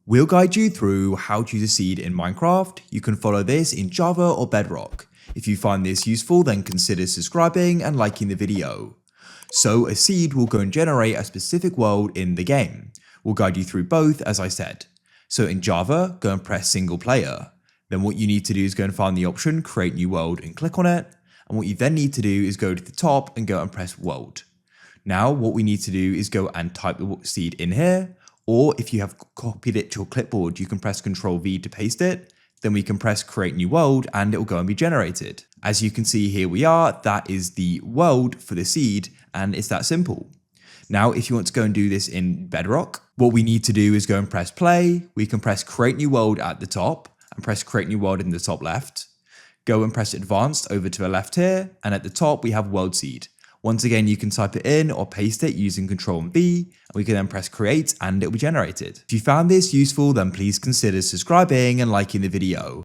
We'll guide you through how to use a seed in Minecraft. You can follow this in Java or Bedrock. If you find this useful, then consider subscribing and liking the video. So a seed will go and generate a specific world in the game. We'll guide you through both, as I said. So in Java, go and press single player. Then what you need to do is go and find the option create new world and click on it. And what you then need to do is go to the top and go and press world. Now what we need to do is go and type the seed in here. Or if you have copied it to your clipboard, you can press Ctrl V to paste it. Then we can press create new world and it will go and be generated. As you can see, here we are. That is the world for the seed and it's that simple. Now, if you want to go and do this in Bedrock, what we need to do is go and press play. We can press create new world at the top and press create new world in the top left. Go and press advanced over to the left here. And at the top, we have world seed. Once again, you can type it in or paste it using Ctrl and V, and we can then press create and it will be generated. If you found this useful, then please consider subscribing and liking the video.